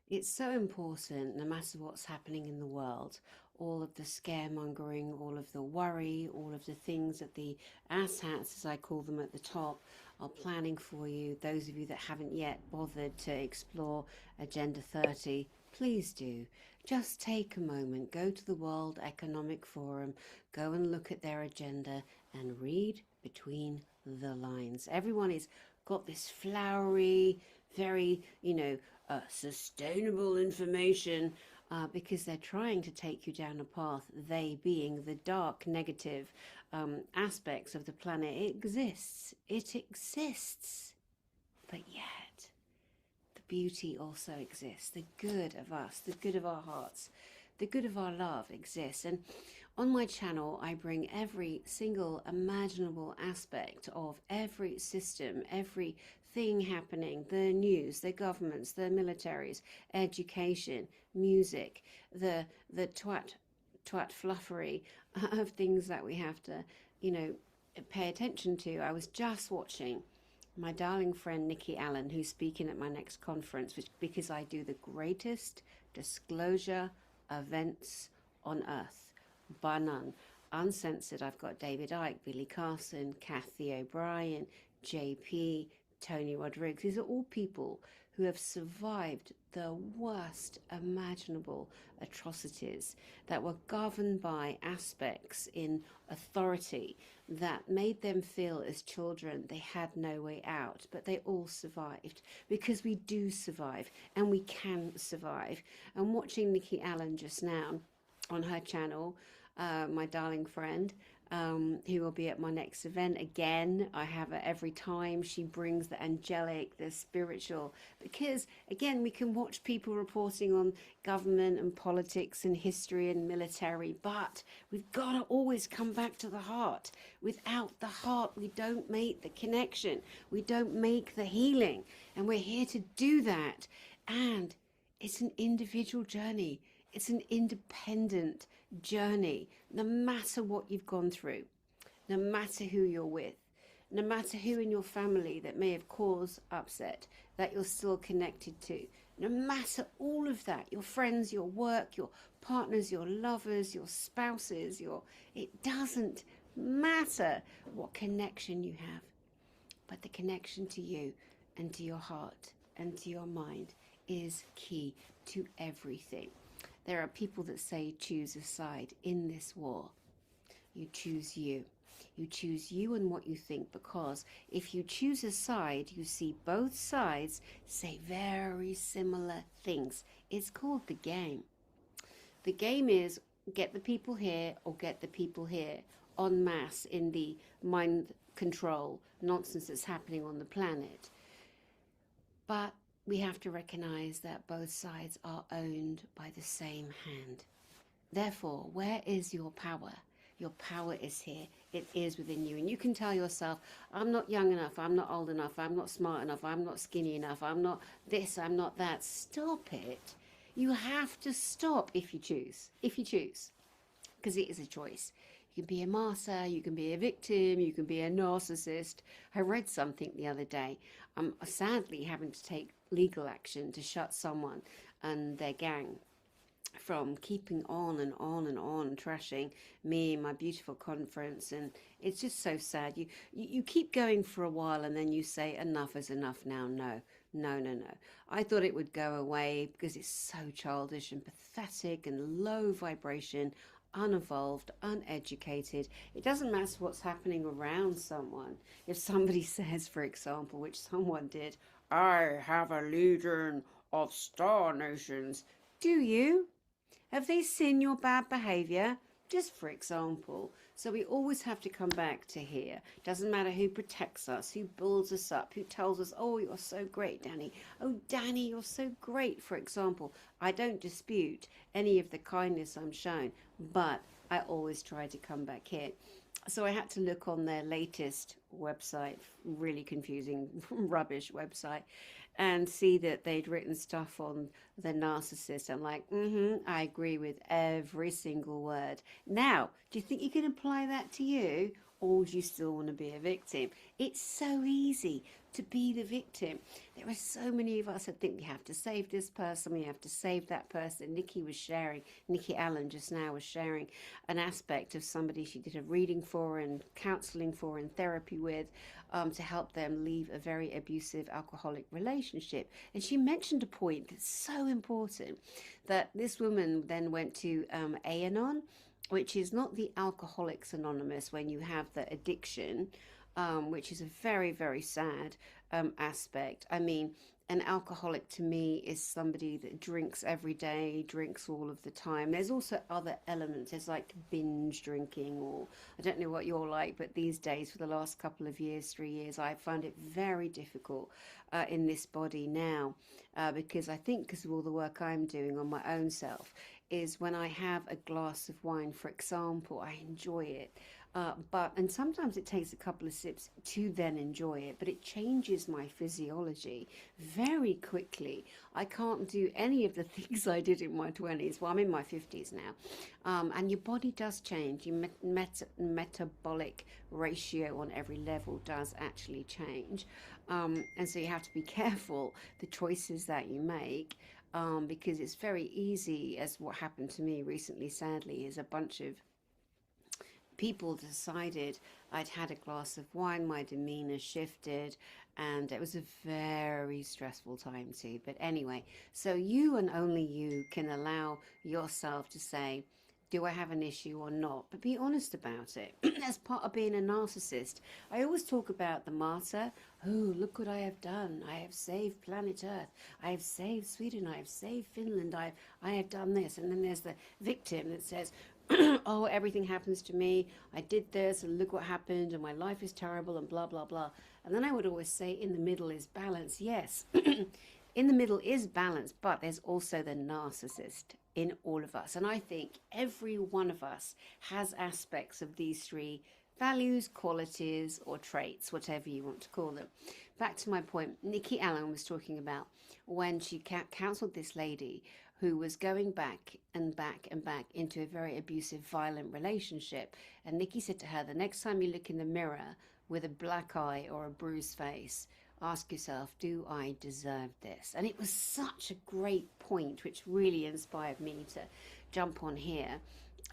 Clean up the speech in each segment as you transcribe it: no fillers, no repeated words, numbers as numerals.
It's so important, no matter what's happening in the world, all of the scaremongering, all of the worry, all of the things that the asshats, as I call them at the top, are planning for you. Those of you that haven't yet bothered to explore Agenda 30, please do. Just take a moment, go to the World Economic Forum, go and look at their agenda and read between the lines. Everyone is got this flowery, very, sustainable information because they're trying to take you down a path, they being the dark, negative aspects of the planet. It exists, but yet the beauty also exists. The good of us, the good of our hearts, the good of our love exists. And on my channel, I bring every single imaginable aspect of every system, every thing happening, the news, the governments, the militaries, education, music, the twat fluffery of things that we have to, you know, pay attention to. I was just watching my darling friend Nikki Allen, who's speaking at my next conference, which because I do the greatest disclosure events on earth, bar none, uncensored. I've got David Icke, Billy Carson, Kathy O'Brien, JP, Tony Rodriguez. These are all people who have survived the worst imaginable atrocities that were governed by aspects in authority that made them feel as children they had no way out, but they all survived because we do survive and we can survive. And watching Nikki Allen just now on her channel, my darling friend, who will be at my next event again. I have her every time. She brings the angelic, the spiritual, because again, we can watch people reporting on government and politics and history and military, but we've got to always come back to the heart. Without the heart, we don't make the connection, we don't make the healing, and we're here to do that. And it's an individual journey. It's an independent journey, no matter what you've gone through, no matter who you're with, no matter who in your family that may have caused upset that you're still connected to, no matter all of that, your friends, your work, your partners, your lovers, your spouses, it doesn't matter what connection you have, but the connection to you and to your heart and to your mind is key to everything. There are people that say choose a side in this war. You choose you. You choose you and what you think, because if you choose a side, you see both sides say very similar things. It's called the game. The game is get the people here or get the people here en masse in the mind control nonsense that's happening on the planet. But we have to recognize that both sides are owned by the same hand. Therefore, where is your power? Your power is here. It is within you. And you can tell yourself, I'm not young enough, I'm not old enough, I'm not smart enough, I'm not skinny enough, I'm not this, I'm not that. Stop it. You have to stop if you choose. If you choose. Because it is a choice. You can be a martyr, you can be a victim, you can be a narcissist. I read something the other day. I'm sadly having to take legal action to shut someone and their gang from keeping on and on and on trashing me and my beautiful conference. And it's just so sad. You keep going for a while and then you say enough is enough now. No. I thought it would go away because it's so childish and pathetic and low vibration, unevolved, uneducated. It doesn't matter what's happening around someone. If somebody says, for example, which someone did, I have a legion of star nations. Do you? Have they seen your bad behavior? Just for example. So we always have to come back to here. Doesn't matter who protects us, who builds us up, who tells us, oh, you're so great, Danny. Oh, Danny, you're so great, for example. I don't dispute any of the kindness I'm shown, but I always try to come back here. So I had to look on their latest website, really confusing, rubbish website, and see that they'd written stuff on the narcissist. I'm like, I agree with every single word. Now, do you think you can apply that to you? Or do you still want to be a victim? It's so easy. to be the victim. There are so many of us that think we have to save this person, we have to save that person. Nikki Allen just now was sharing an aspect of somebody she did a reading for and counseling for and therapy with, to help them leave a very abusive alcoholic relationship. And she mentioned a point that's so important, that this woman then went to A-Anon, which is not the Alcoholics Anonymous when you have the addiction, which is a very, very sad aspect. I mean, an alcoholic to me is somebody that drinks every day, drinks all of the time. There's also other elements. There's like binge drinking, or I don't know what you're like, but these days, for the last couple of years, 3 years, I find it very difficult in this body now, because I think because of all the work I'm doing on my own self, is when I have a glass of wine, for example, I enjoy it. And sometimes it takes a couple of sips to then enjoy it, but it changes my physiology very quickly. I can't do any of the things I did in my 20s. Well, I'm in my 50s now. And your body does change. Your metabolic ratio on every level does actually change. And so you have to be careful the choices that you make. Because it's very easy, as what happened to me recently, sadly, is a bunch of people decided I'd had a glass of wine, my demeanor shifted, and it was a very stressful time too. But anyway, so you and only you can allow yourself to say, do I have an issue or not? But be honest about it. As part of being a narcissist, I always talk about the martyr. Oh, look what I have done. I have saved planet Earth. I have saved Sweden. I have saved Finland. I have done this. And then there's the victim that says, oh, everything happens to me. I did this and look what happened and my life is terrible and blah, blah, blah. And then I would always say in the middle is balance. Yes, in the middle is balance, but there's also the narcissist in all of us. And I think every one of us has aspects of these three values, qualities, or traits, whatever you want to call them. Back to my point, Nikki Allen was talking about when she counseled this lady who was going back and back and back into a very abusive, violent relationship. And Nikki said to her, the next time you look in the mirror with a black eye or a bruised face, ask yourself, do I deserve this? And it was such a great point, which really inspired me to jump on here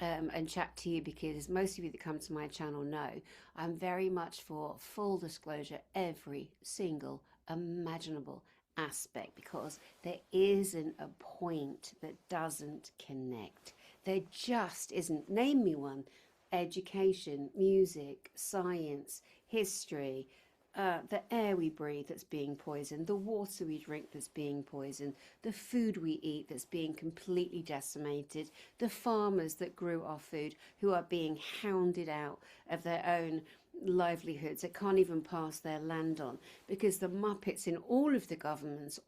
and chat to you, because most of you that come to my channel know I'm very much for full disclosure, every single imaginable aspect, because there isn't a point that doesn't connect. There just isn't. Name me one. Education, music, science, history, the air we breathe that's being poisoned, the water we drink that's being poisoned, the food we eat that's being completely decimated, the farmers that grew our food who are being hounded out of their own livelihoods, that can't even pass their land on because the Muppets in all of the governments,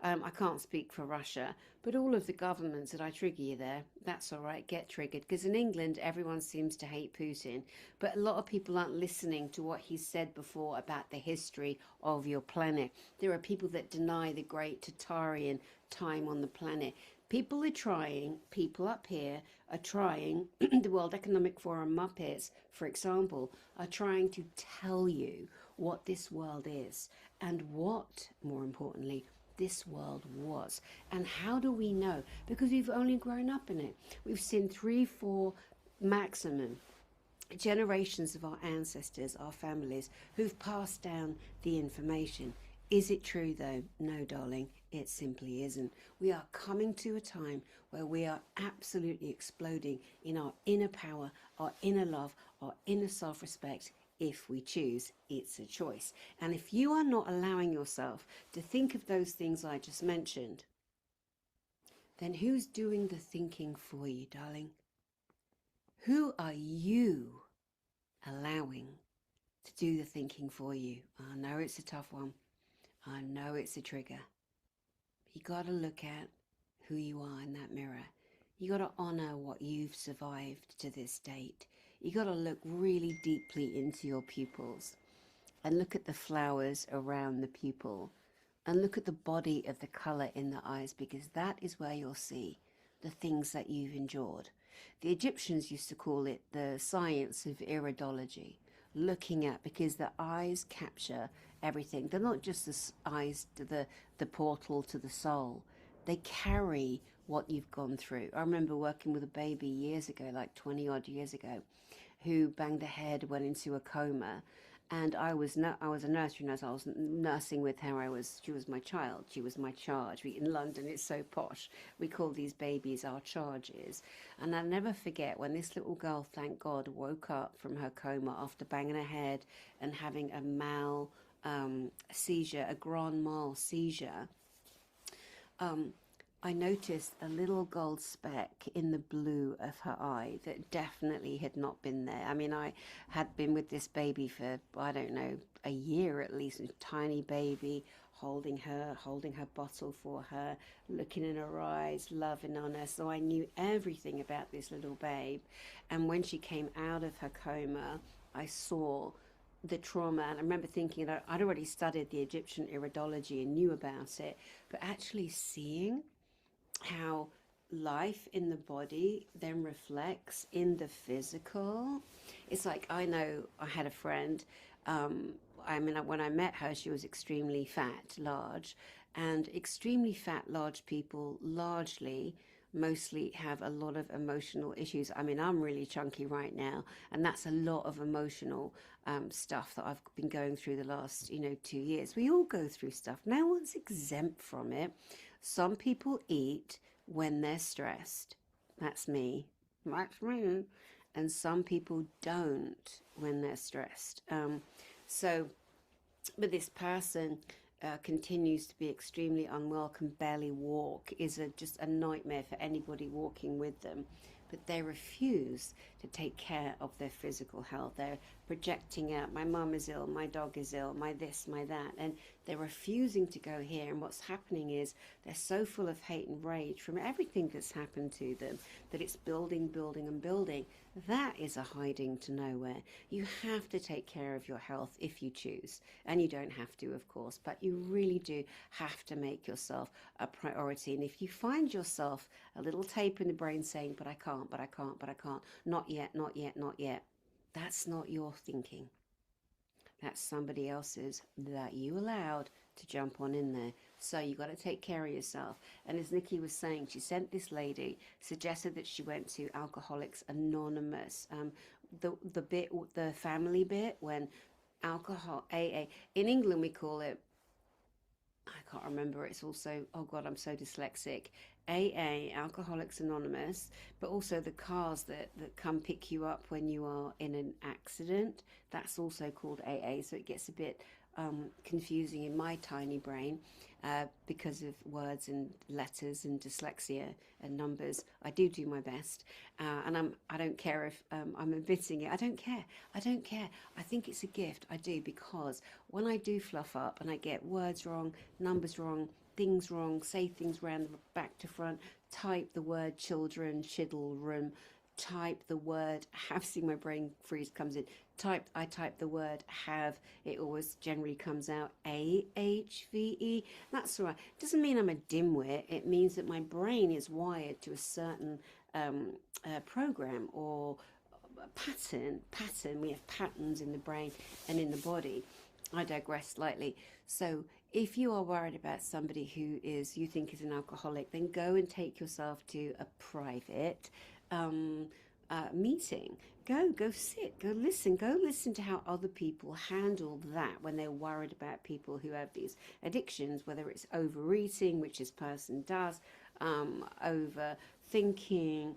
I can't speak for Russia, but all of the governments, that I trigger you there, that's all right, get triggered, because in England everyone seems to hate Putin, but a lot of people aren't listening to what he said before about the history of your planet. There are people that deny the great Tatarian time on the planet. People are trying, people up here are trying, the World Economic Forum Muppets, for example, are trying to tell you what this world is and what, more importantly, this world was. And how do we know? Because we've only grown up in it. We've seen 3-4 maximum generations of our ancestors, our families, who've passed down the information. Is it true though? No, darling, it simply isn't. We are coming to a time where we are absolutely exploding in our inner power, our inner love, our inner self-respect. If we choose, it's a choice. And if you are not allowing yourself to think of those things I just mentioned, then who's doing the thinking for you, darling? Who are you allowing to do the thinking for you? I know it's a tough one. I know it's a trigger. You got to look at who you are in that mirror. You got to honor what you've survived to this date. You got to look really deeply into your pupils and look at the flowers around the pupil and look at the body of the color in the eyes, because that is where you'll see the things that you've endured. The Egyptians used to call it the science of iridology. looking at, because the eyes capture everything. They're not just the eyes to the portal to the soul. They carry what you've gone through. I remember working with a baby years ago, like 20 odd years ago, who banged her head, went into a coma. And I was a nursery nurse. I was nursing with her. She was my child. She was my charge. In London, it's so posh. We call these babies our charges. And I'll never forget when this little girl, thank God, woke up from her coma after banging her head and having a seizure, a grand mal seizure. Um, I noticed a little gold speck in the blue of her eye that definitely had not been there. I mean, I had been with this baby for, I don't know, a year at least, a tiny baby, holding her bottle for her, looking in her eyes, loving on her. So I knew everything about this little babe. And when she came out of her coma, I saw the trauma, and I remember thinking that I'd already studied the Egyptian iridology and knew about it, but actually seeing how life in the body then reflects in the physical. It's like, I know I had a friend, I mean, when I met her, she was extremely fat, large, and extremely fat, large people largely mostly have a lot of emotional issues. I mean, I'm really chunky right now, and that's a lot of emotional stuff that I've been going through the last, 2 years. We all go through stuff. No one's exempt from it. Some people eat when they're stressed. That's me. That's me. And some people don't when they're stressed. So, but this person continues to be extremely unwell, can barely walk, is just a nightmare for anybody walking with them. But they refuse to take care of their physical health. They're projecting out, my mum is ill, my dog is ill, my this, my that. And they're refusing to go here. And what's happening is they're so full of hate and rage from everything that's happened to them that it's building, building, and building. That is a hiding to nowhere. You have to take care of your health if you choose. And you don't have to, of course, but you really do have to make yourself a priority. And if you find yourself a little tape in the brain saying, but I can't, but I can't, but I can't, not yet, not yet, not yet, that's not your thinking. That's somebody else's that you allowed to jump on in there. So you got to take care of yourself. And as Nikki was saying, she sent this lady, suggested that she went to Alcoholics Anonymous. The family bit when alcohol AA in England we call it, I can't remember. It's also, oh God, I'm so dyslexic. AA, Alcoholics Anonymous, but also the cars that come pick you up when you are in an accident. That's also called AA. So it gets a bit confusing in my tiny brain because of words and letters and dyslexia and numbers. I do my best, and I don't care if I'm admitting it. I don't care. I don't care. I think it's a gift. I do, because when I do fluff up and I get words wrong, numbers wrong, things wrong, say things round the back to front, type the word children, chiddle room, type the word have, see my brain freeze comes in, I type the word have, it always generally comes out AHVE. That's all right. It doesn't mean I'm a dimwit. It means that my brain is wired to a certain program or pattern. We have patterns in the brain and in the body. I digress slightly. So if you are worried about somebody who you think is an alcoholic, then go and take yourself to a private meeting. Go sit, go listen to how other people handle that when they're worried about people who have these addictions, whether it's overeating, which this person does, overthinking,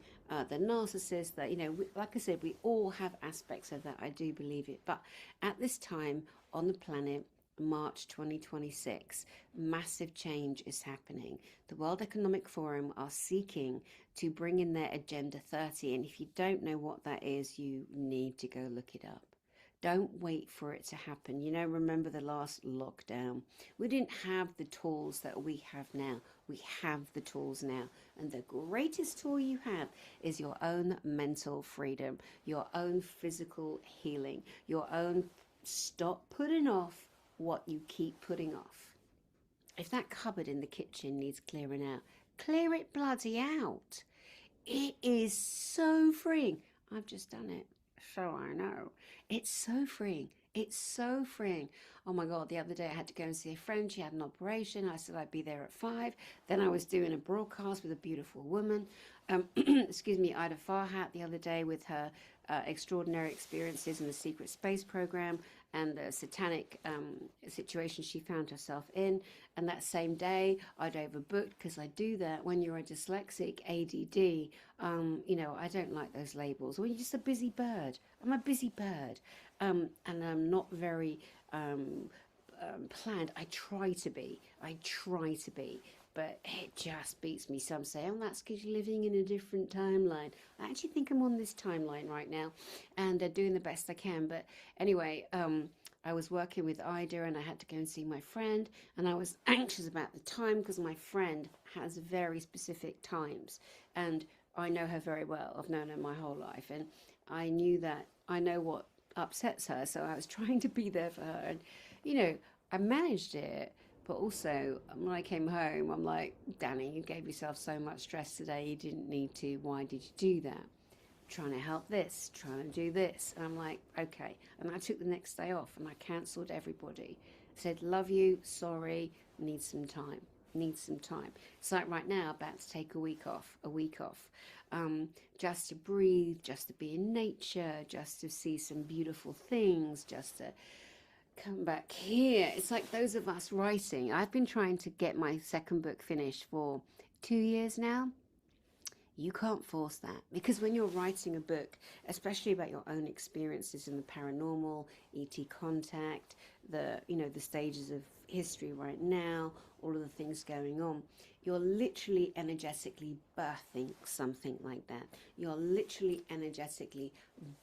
the narcissist, that, like I said, we all have aspects of that. I do believe it. But at this time on the planet, March 2026, massive change is happening. The World Economic Forum are seeking to bring in their Agenda 30, and if you don't know what that is, you need to go look it up. Don't wait for it to happen. Remember the last lockdown? We didn't have the tools that we have now. We have the tools now. And the greatest tool you have is your own mental freedom, your own physical healing, your own stop putting off what you keep putting off. If that cupboard in the kitchen needs clearing out, clear it bloody out. It is so freeing. I've just done it. So I know. It's so freeing. It's so freeing. Oh my God, the other day I had to go and see a friend. She had an operation. I said I'd be there at 5. Then I was doing a broadcast with a beautiful woman. Excuse me, Ida Farhat the other day with her extraordinary experiences in the secret space program and the satanic situation she found herself in. And that same day, I'd overbooked because I do that when you're a dyslexic, ADD. I don't like those labels. When you're just a busy bird. I'm a busy bird. And I'm not very planned. I try to be. But it just beats me. Some say, oh, that's because you're living in a different timeline. I actually think I'm on this timeline right now and doing the best I can. But anyway, I was working with Ida and I had to go and see my friend. And I was anxious about the time because my friend has very specific times. And I know her very well. I've known her my whole life. And I knew that I know what upsets her. So I was trying to be there for her. And, I managed it. But also, when I came home, I'm like, Danny, you gave yourself so much stress today. You didn't need to. Why did you do that? Trying to help this, trying to do this. And I'm like, okay. And I took the next day off and I cancelled everybody. Said, love you, sorry, need some time. Need some time. It's like right now, about to take a week off. Just to breathe, just to be in nature, just to see some beautiful things, just to come back here. It's like those of us writing. I've been trying to get my second book finished for 2 years now. You can't force that because when you're writing a book, especially about your own experiences in the paranormal, ET contact, the stages of history right now, all of the things going on, you're literally energetically birthing something like that. You're literally energetically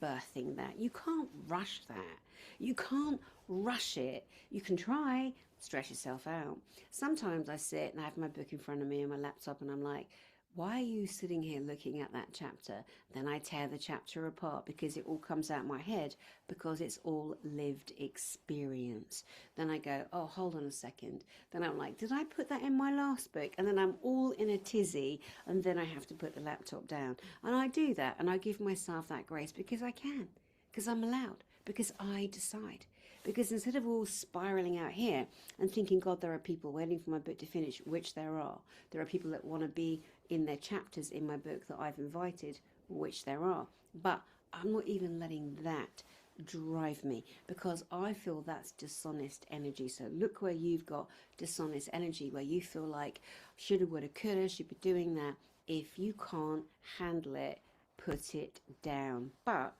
birthing that. You can't rush that. You can't rush it. You can try, stress yourself out. Sometimes I sit and I have my book in front of me and my laptop and I'm like, why are you sitting here looking at that chapter? Then I tear the chapter apart because it all comes out my head because it's all lived experience. Then I go, oh, hold on a second. Then I'm like, did I put that in my last book? And then I'm all in a tizzy and then I have to put the laptop down. And I do that and I give myself that grace because I can, because I'm allowed, because I decide. Because instead of all spiraling out here and thinking, God, there are people waiting for my book to finish, which there are people that want to be in their chapters in my book that I've invited, which there are. But I'm not even letting that drive me because I feel that's dishonest energy. So look where you've got dishonest energy, where you feel like shoulda, woulda, coulda, should be doing that. If you can't handle it, put it down. But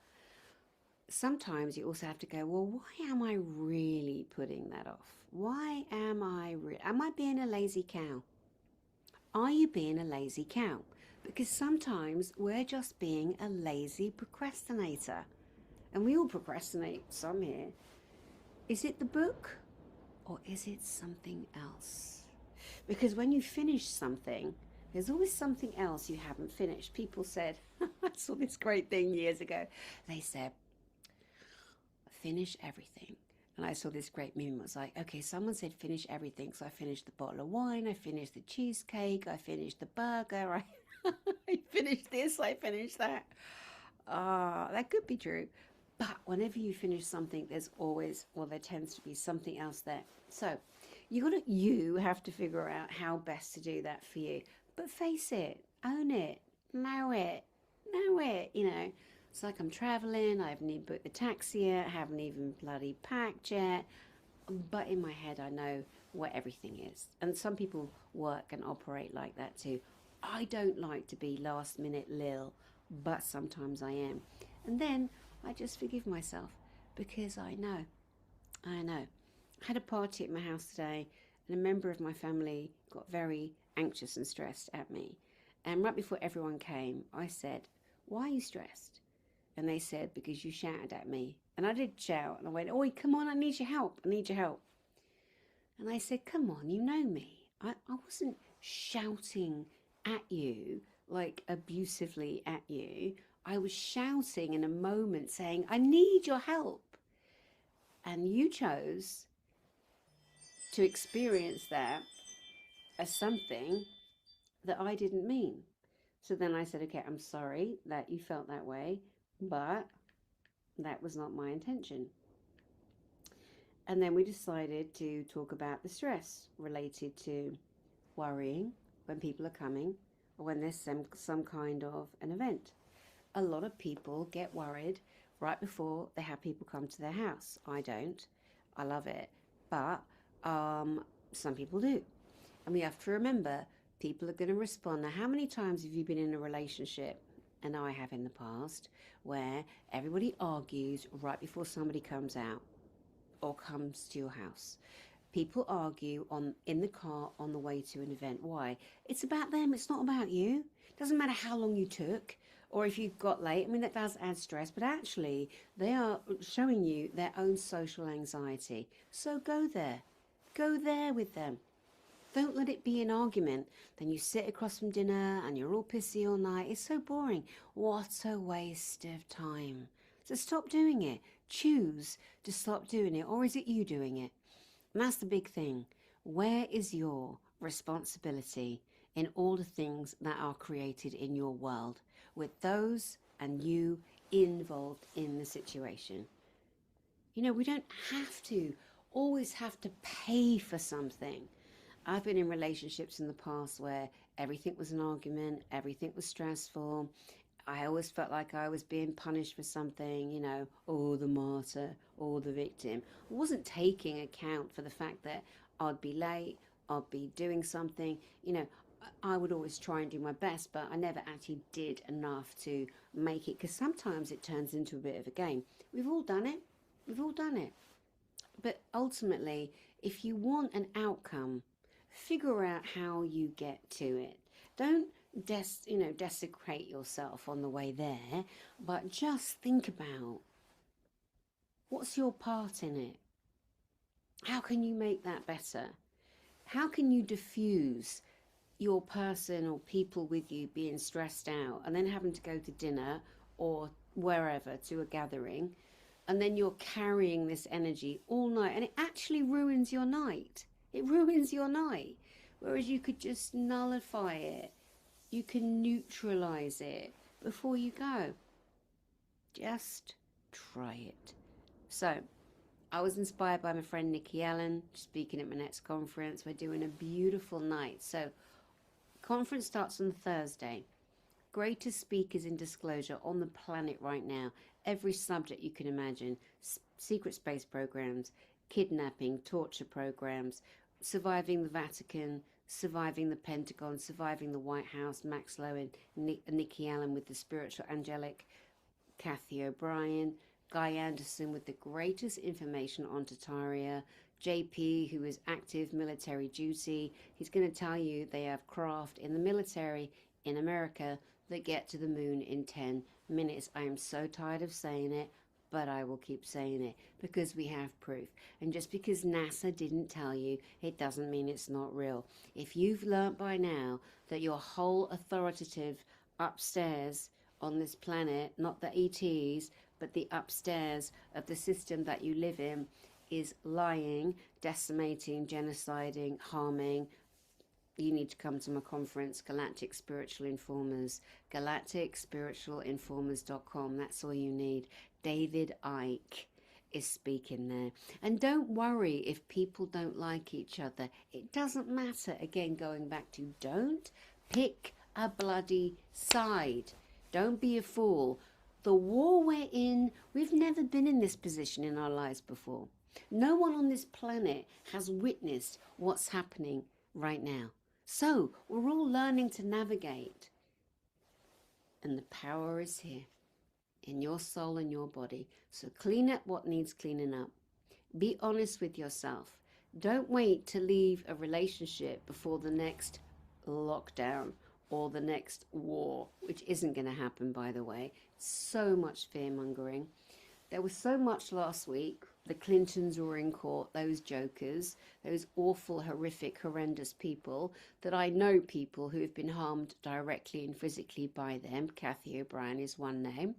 sometimes you also have to go, well, why am I really putting that off? Why am I being a lazy cow? Are you being a lazy cow? Because sometimes we're just being a lazy procrastinator. And we all procrastinate, some here. Is it the book or is it something else? Because when you finish something, there's always something else you haven't finished. People said, I saw this great thing years ago. They said, finish everything. And I saw this great meme. It was like, okay, someone said finish everything. So I finished the bottle of wine, I finished the cheesecake, I finished the burger, I finished this, I finished that. That could be true. But whenever you finish something, there's always, there tends to be something else there. So you have to figure out how best to do that for you. But face it, own it, know it. It's like I'm traveling, I haven't even booked the taxi yet, haven't even bloody packed yet. But in my head, I know where everything is. And some people work and operate like that too. I don't like to be last minute Lil, but sometimes I am. And then I just forgive myself because I know. I had a party at my house today and a member of my family got very anxious and stressed at me. And right before everyone came, I said, why are you stressed? And they said, because you shouted at me. And I did shout and I went, oi, come on, I need your help. And I said, come on, you know me. I wasn't shouting at you, like abusively at you. I was shouting in a moment saying, I need your help. And you chose to experience that as something that I didn't mean. So then I said, okay, I'm sorry that you felt that way, but That was not my intention. And then we decided to talk about the stress related to worrying when people are coming or when there's some kind of an event. A lot of people get worried right before they have people come to their house. I don't. I love it. But some people do. And we have to remember people are going to respond. Now, how many times have you been in a relationship, and I have in the past, where everybody argues right before somebody comes out or comes to your house? People argue in the car on the way to an event. Why? It's about them. It's not about you. It doesn't matter how long you took or if you got late. I mean, that does add stress, but actually they are showing you their own social anxiety. So go there. Go there with them. Don't let it be an argument. Then you sit across from dinner and you're all pissy all night. It's so boring. What a waste of time. So stop doing it. Choose to stop doing it. Or is it you doing it? And that's the big thing. Where is your responsibility in all the things that are created in your world with those and you involved in the situation? You know, we don't have to always have to pay for something. I've been in relationships in the past where everything was an argument, everything was stressful. I always felt like I was being punished for something, you know, or the martyr or the victim. I wasn't taking account for the fact that I'd be late, I'd be doing something, you know. I would always try and do my best, but I never actually did enough to make it, because sometimes it turns into a bit of a game. We've all done it. We've all done it. But ultimately, if you want an outcome, figure out how you get to it. Don't desecrate yourself on the way there, but just think about what's your part in it. How can you make that better? How can you diffuse your person or people with you being stressed out and then having to go to dinner or wherever to a gathering, and then you're carrying this energy all night and it actually ruins your night. It ruins your night. Whereas you could just nullify it. You can neutralize it before you go. Just try it. So, I was inspired by my friend Nikki Allen, speaking at my next conference. We're doing a beautiful night. So, conference starts on Thursday. Greatest speakers in disclosure on the planet right now. Every subject you can imagine. Secret space programs, kidnapping, torture programs, surviving the Vatican, surviving the Pentagon, surviving the White House, Max Lowe and Nikki Allen with the spiritual angelic, Kathy O'Brien, Guy Anderson with the greatest information on Tataria, JP, who is active military duty. He's going to tell you they have craft in the military in America that get to the moon in 10 minutes. I am so tired of saying it, but I will keep saying it because we have proof. And just because NASA didn't tell you, it doesn't mean it's not real. If you've learnt by now that your whole authoritative upstairs on this planet, not the ETs, but the upstairs of the system that you live in, is lying, decimating, genociding, harming, you need to come to my conference, Galactic Spiritual Informers, galacticspiritualinformers.com. That's all you need. David Icke is speaking there. And don't worry if people don't like each other. It doesn't matter. Again, going back to don't pick a bloody side. Don't be a fool. The war we're in, we've never been in this position in our lives before. No one on this planet has witnessed what's happening right now. So we're all learning to navigate. And the power is here in your soul and your body. So clean up what needs cleaning up. Be honest with yourself. Don't wait to leave a relationship before the next lockdown or the next war, which isn't going to happen, by the way. So much fear-mongering. There was so much last week. The Clintons were in court, those jokers, those awful, horrific, horrendous people, that I know people who have been harmed directly and physically by them. Kathy O'Brien is one name.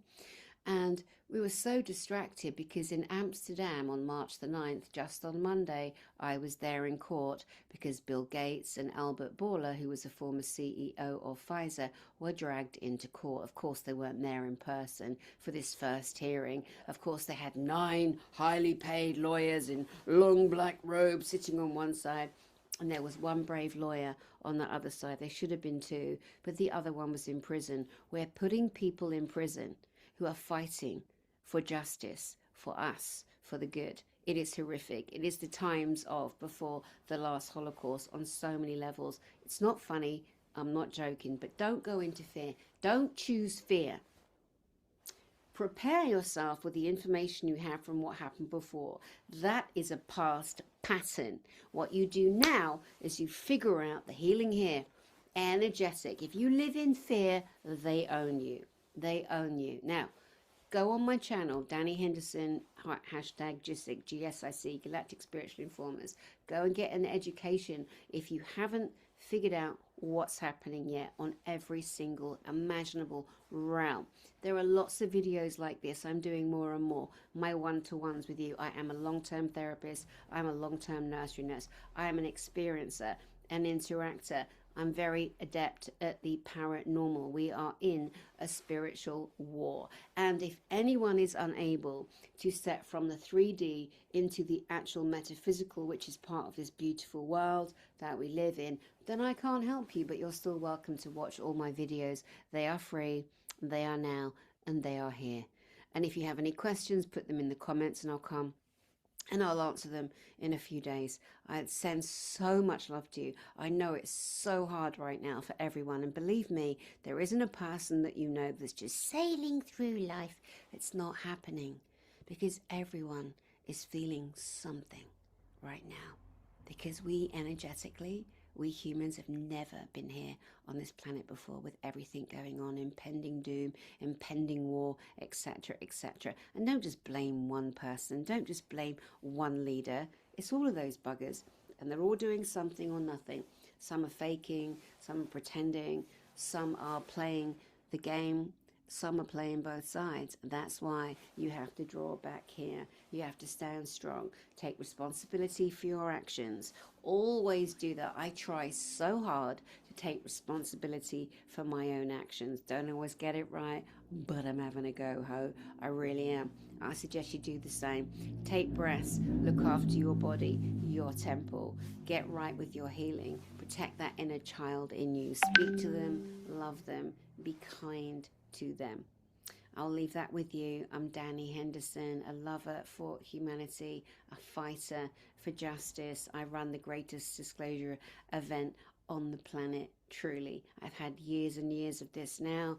And we were so distracted because in Amsterdam on March the 9th, just on Monday, I was there in court because Bill Gates and Albert Bourla, who was a former CEO of Pfizer, were dragged into court. Of course, they weren't there in person for this first hearing. Of course, they had 9 highly paid lawyers in long black robes sitting on one side. And there was one brave lawyer on the other side. There should have been 2, but the other one was in prison. We're putting people in prison who are fighting for justice, for us, for the good. It is horrific. It is the times of before the last Holocaust on so many levels. It's not funny. I'm not joking, but don't go into fear. Don't choose fear. Prepare yourself with the information you have from what happened before. That is a past pattern. What you do now is you figure out the healing here. Energetic. If you live in fear, they own you. They own you. Now, go on my channel, Danny Henderson, hashtag GISIC, GSIC, Galactic Spiritual Informers. Go and get an education if you haven't figured out what's happening yet on every single imaginable realm. There are lots of videos like this. I'm doing more and more. My one-to-ones with you. I am a long-term therapist. I'm a long-term nursery nurse. I am an experiencer, an interactor. I'm very adept at the paranormal. We are in a spiritual war. And if anyone is unable to step from the 3D into the actual metaphysical, which is part of this beautiful world that we live in, then I can't help you, but you're still welcome to watch all my videos. They are free, they are now, and they are here. And if you have any questions, put them in the comments and I'll come and I'll answer them in a few days. I send so much love to you. I know it's so hard right now for everyone. And believe me, there isn't a person that you know that's just sailing through life. It's not happening because everyone is feeling something right now. Because we energetically, we humans have never been here on this planet before with everything going on, impending doom, impending war, etc., etc. And don't just blame one person. Don't just blame one leader. It's all of those buggers. And they're all doing something or nothing. Some are faking, some are pretending, some are playing the game, some are playing both sides. That's why you have to draw back here. You have to stand strong. Take responsibility for your actions. Always do that. I try so hard to take responsibility for my own actions. Don't always get it right, but I'm having a go-ho. I really am. I suggest you do the same. Take breaths. Look after your body, your temple. Get right with your healing. Protect that inner child in you. Speak to them. Love them. Be kind to them. I'll leave that with you. I'm Danny Henderson, a lover for humanity, a fighter for justice. I run the greatest disclosure event on the planet, truly. I've had years and years of this now.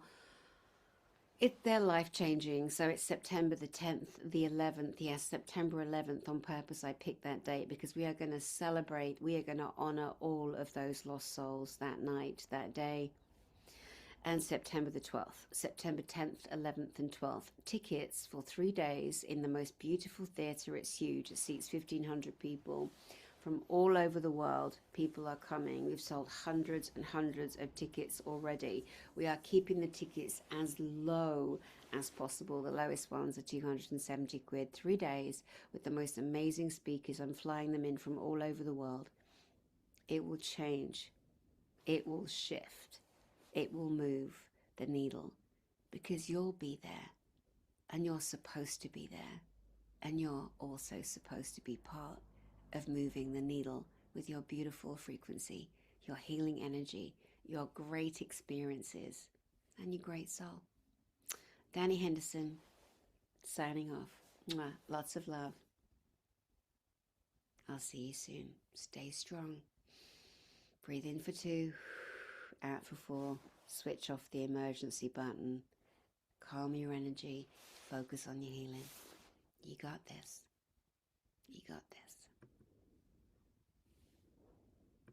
They're life-changing. So it's September the 10th, the 11th. Yes, September 11th on purpose. I picked that date because we are going to celebrate. We are going to honor all of those lost souls that night, that day. And September the 12th, September 10th, 11th and 12th. Tickets for 3 days in the most beautiful theatre. It's huge. It seats 1,500 people from all over the world. People are coming. We've sold hundreds and hundreds of tickets already. We are keeping the tickets as low as possible. The lowest ones are 270 quid, 3 days with the most amazing speakers. I'm flying them in from all over the world. It will change. It will shift. It will move the needle because you'll be there and you're supposed to be there and you're also supposed to be part of moving the needle with your beautiful frequency, your healing energy, your great experiences and your great soul. Danny Henderson signing off. Mwah. Lots of love. I'll see you soon. Stay strong. Breathe in for 2. Out for 4, switch off the emergency button, calm your energy, focus on your healing. You got this. You got this.